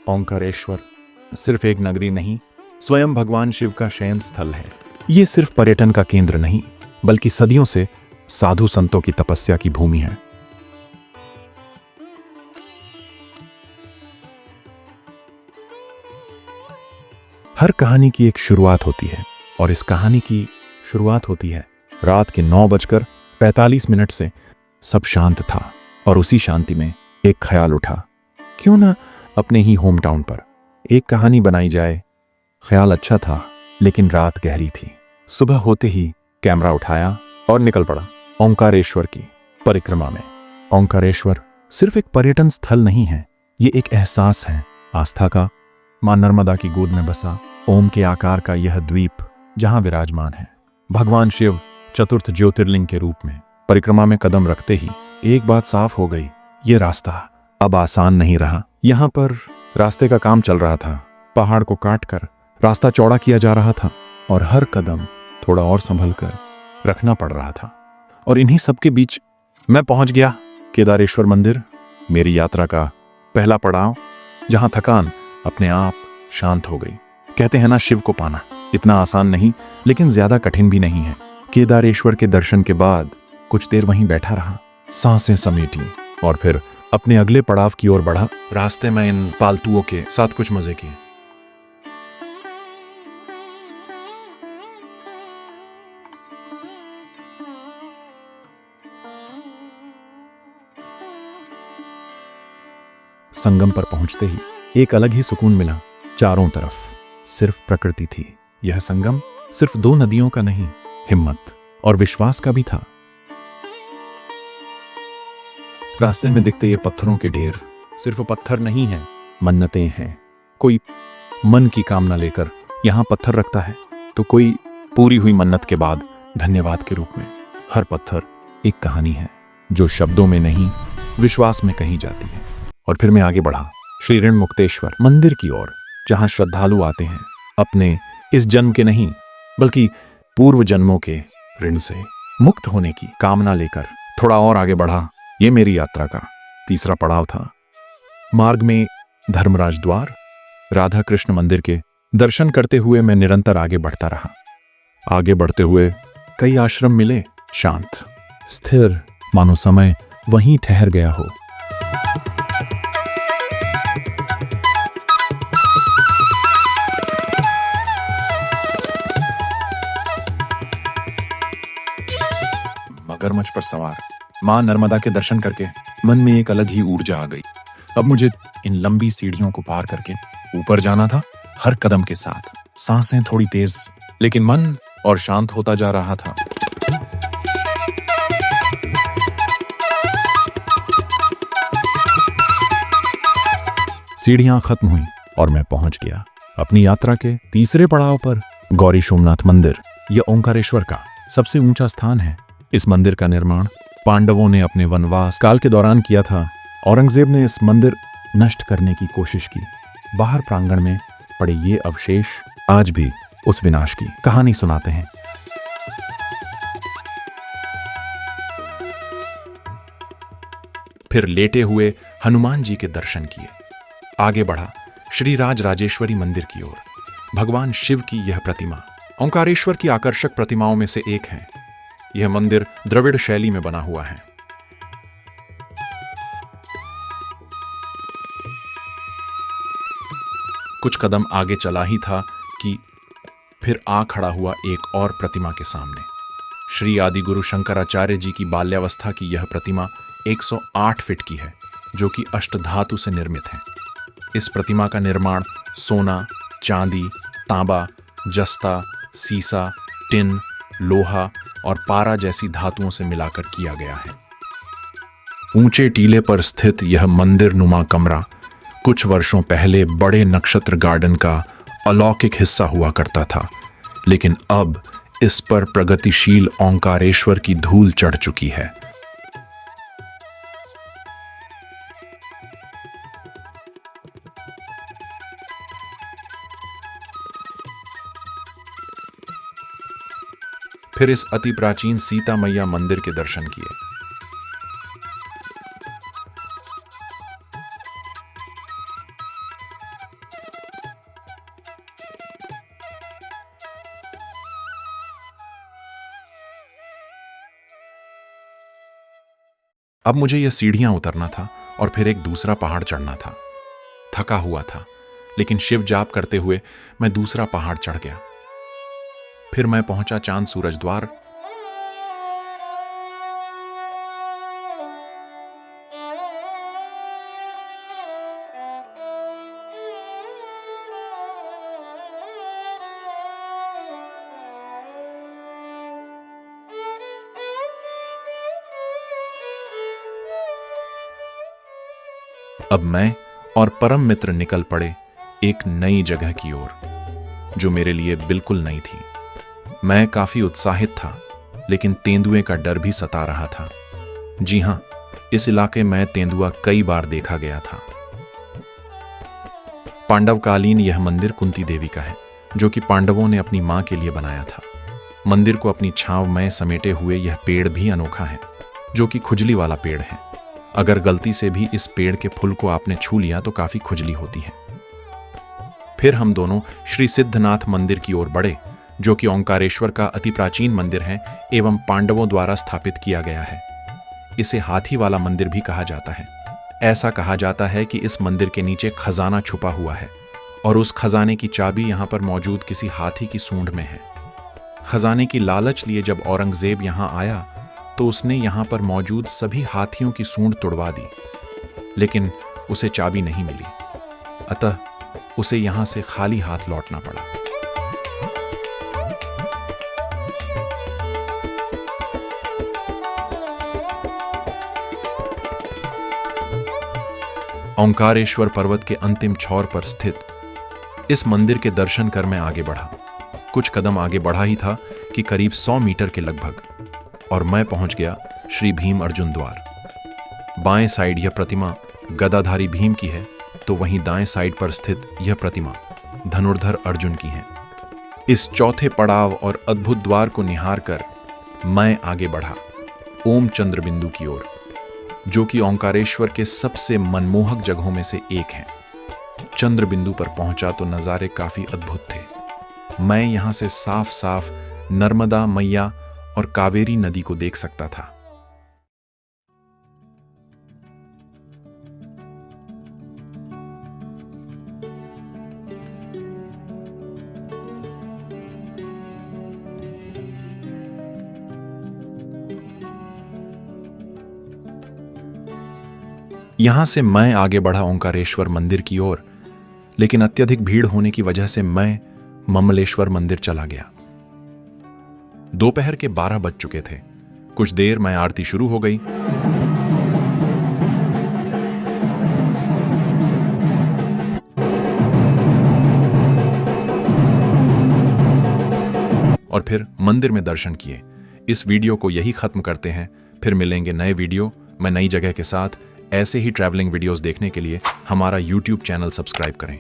ओंकारेश्वर सिर्फ एक नगरी नहीं, स्वयं भगवान शिव का शयन स्थल है। ये सिर्फ पर्यटन का केंद्र नहीं, बल्कि सदियों से साधु संतों की तपस्या की भूमि है। हर कहानी की एक शुरुआत होती है, और इस कहानी की शुरुआत होती है रात के 9:45 से। सब शांत था, और उसी शांति में एक ख्याल उठा, क्यों ना अपने ही होम टाउन पर एक कहानी बनाई जाए। ख्याल अच्छा था, लेकिन रात गहरी थी। सुबह होते ही कैमरा उठाया और निकल पड़ा ओंकारेश्वर की परिक्रमा में। ओंकारेश्वर सिर्फ एक पर्यटन स्थल नहीं है, ये एक एहसास है आस्था का। मां नर्मदा की गोद में बसा ओम के आकार का यह द्वीप, जहां विराजमान है भगवान शिव चतुर्थ ज्योतिर्लिंग के रूप में। परिक्रमा में कदम रखते ही एक बात साफ हो गई, ये रास्ता अब आसान नहीं रहा। यहां पर रास्ते का काम चल रहा था, पहाड़ को काटकर रास्ता चौड़ा किया जा रहा था, और हर कदम थोड़ा और संभल कर रखना पड़ रहा था। और इन्हीं सबके बीच मैं पहुंच गया केदारेश्वर मंदिर, मेरी यात्रा का पहला पड़ाव, जहां थकान अपने आप शांत हो गई। कहते हैं ना, शिव को पाना इतना आसान नहीं, लेकिन ज्यादा कठिन भी नहीं है। केदारेश्वर के दर्शन के बाद कुछ देर वहीं बैठा रहा, सांसें समेटी, और फिर अपने अगले पड़ाव की ओर बढ़ा। रास्ते में इन पालतुओं के साथ कुछ मजे किए। संगम पर पहुंचते ही एक अलग ही सुकून मिला। चारों तरफ सिर्फ प्रकृति थी। यह संगम सिर्फ दो नदियों का नहीं, हिम्मत और विश्वास का भी था। रास्ते में दिखते ये पत्थरों के ढेर सिर्फ पत्थर नहीं हैं, मन्नतें हैं। कोई मन की कामना लेकर यहां पत्थर रखता है, तो कोई पूरी हुई मन्नत के बाद धन्यवाद के रूप में। हर पत्थर एक कहानी है, जो शब्दों में नहीं, विश्वास में कही जाती है। और फिर मैं आगे बढ़ा श्री ऋण मुक्तेश्वर मंदिर की ओर, जहां श्रद्धालु आते हैं अपने इस जन्म के नहीं, बल्कि पूर्व जन्मों के ऋण से मुक्त होने की कामना लेकर। थोड़ा और आगे बढ़ा, ये मेरी यात्रा का तीसरा पड़ाव था। मार्ग में धर्मराज द्वार, राधा कृष्ण मंदिर के दर्शन करते हुए मैं निरंतर आगे बढ़ता रहा। आगे बढ़ते हुए कई आश्रम मिले, शांत, स्थिर, मानो समय वहीं ठहर गया हो। मगरमच्छ पर सवार मां नर्मदा के दर्शन करके मन में एक अलग ही ऊर्जा आ गई। अब मुझे इन लंबी सीढ़ियों को पार करके ऊपर जाना था। हर कदम के साथ सांसें थोड़ी तेज, लेकिन मन और शांत होता जा रहा था। सीढ़ियां खत्म हुई और मैं पहुंच गया अपनी यात्रा के तीसरे पड़ाव पर, गौरी सोमनाथ मंदिर। यह ओंकारेश्वर का सबसे ऊंचा स्थान है। इस मंदिर का निर्माण पांडवों ने अपने वनवास काल के दौरान किया था। औरंगजेब ने इस मंदिर नष्ट करने की कोशिश की। बाहर प्रांगण में पड़े ये अवशेष आज भी उस विनाश की कहानी सुनाते हैं। फिर लेटे हुए हनुमान जी के दर्शन किए। आगे बढ़ा श्री राज राजेश्वरी मंदिर की ओर। भगवान शिव की यह प्रतिमा ओंकारेश्वर की आकर्षक प्रतिमाओं में से एक है। यह मंदिर द्रविड़ शैली में बना हुआ है। कुछ कदम आगे चला ही था कि फिर आ खड़ा हुआ एक और प्रतिमा के सामने। श्री आदि गुरु शंकराचार्य जी की बाल्यावस्था की यह प्रतिमा 108 फीट की है, जो कि अष्टधातु से निर्मित है। इस प्रतिमा का निर्माण सोना, चांदी, तांबा, जस्ता, सीसा, टिन, लोहा और पारा जैसी धातुओं से मिलाकर किया गया है। ऊंचे टीले पर स्थित यह मंदिर नुमा कमरा कुछ वर्षों पहले बड़े नक्षत्र गार्डन का अलौकिक हिस्सा हुआ करता था, लेकिन अब इस पर प्रगतिशील ओंकारेश्वर की धूल चढ़ चुकी है। फिर इस अति प्राचीन सीता मैया मंदिर के दर्शन किए। अब मुझे यह सीढ़ियां उतरना था और फिर एक दूसरा पहाड़ चढ़ना था। थका हुआ था, लेकिन शिव जाप करते हुए मैं दूसरा पहाड़ चढ़ गया। फिर मैं पहुंचा चांद सूरज द्वार। अब मैं और परम मित्र निकल पड़े एक नई जगह की ओर, जो मेरे लिए बिल्कुल नई थी। मैं काफी उत्साहित था, लेकिन तेंदुए का डर भी सता रहा था। जी हां, इस इलाके में तेंदुआ कई बार देखा गया था। पांडवकालीन यह मंदिर कुंती देवी का है, जो कि पांडवों ने अपनी मां के लिए बनाया था। मंदिर को अपनी छांव में समेटे हुए यह पेड़ भी अनोखा है, जो कि खुजली वाला पेड़ है। अगर गलती से भी इस पेड़ के फूल को आपने छू लिया तो काफी खुजली होती है। फिर हम दोनों श्री सिद्धनाथ मंदिर की ओर बढ़े, जो कि ओंकारेश्वर का अति प्राचीन मंदिर है एवं पांडवों द्वारा स्थापित किया गया है। इसे हाथी वाला मंदिर भी कहा जाता है। ऐसा कहा जाता है कि इस मंदिर के नीचे खजाना छुपा हुआ है और उस खजाने की चाबी यहां पर मौजूद किसी हाथी की सूंड में है। खजाने की लालच लिए जब औरंगजेब यहां आया तो उसने यहां पर मौजूद सभी हाथियों की सूंड तुड़वा दी, लेकिन उसे चाबी नहीं मिली। अतः उसे यहां से खाली हाथ लौटना पड़ा। ओंकारेश्वर पर्वत के अंतिम छोर पर स्थित इस मंदिर के दर्शन कर मैं आगे बढ़ा। कुछ कदम आगे बढ़ा ही था कि करीब 100 मीटर के लगभग, और मैं पहुंच गया श्री भीम अर्जुन द्वार। बाएं साइड यह प्रतिमा गदाधारी भीम की है, तो वहीं दाएं साइड पर स्थित यह प्रतिमा धनुर्धर अर्जुन की है। इस चौथे पड़ाव और अद्भुत द्वार को निहार कर मैं आगे बढ़ा ओम चंद्र बिंदु की ओर, जो कि ओंकारेश्वर के सबसे मनमोहक जगहों में से एक है। चंद्र बिंदु पर पहुंचा तो नजारे काफी अद्भुत थे। मैं यहां से साफ साफ नर्मदा मैया और कावेरी नदी को देख सकता था। यहां से मैं आगे बढ़ा ओंकारेश्वर मंदिर की ओर, लेकिन अत्यधिक भीड़ होने की वजह से मैं ममलेश्वर मंदिर चला गया। दोपहर के 12 बज चुके थे। कुछ देर में आरती शुरू हो गई। और फिर मंदिर में दर्शन किए। इस वीडियो को यही खत्म करते हैं। फिर मिलेंगे नए वीडियो में नई जगह के साथ। ऐसे ही ट्रैवलिंग वीडियोस देखने के लिए हमारा YouTube चैनल सब्सक्राइब करें।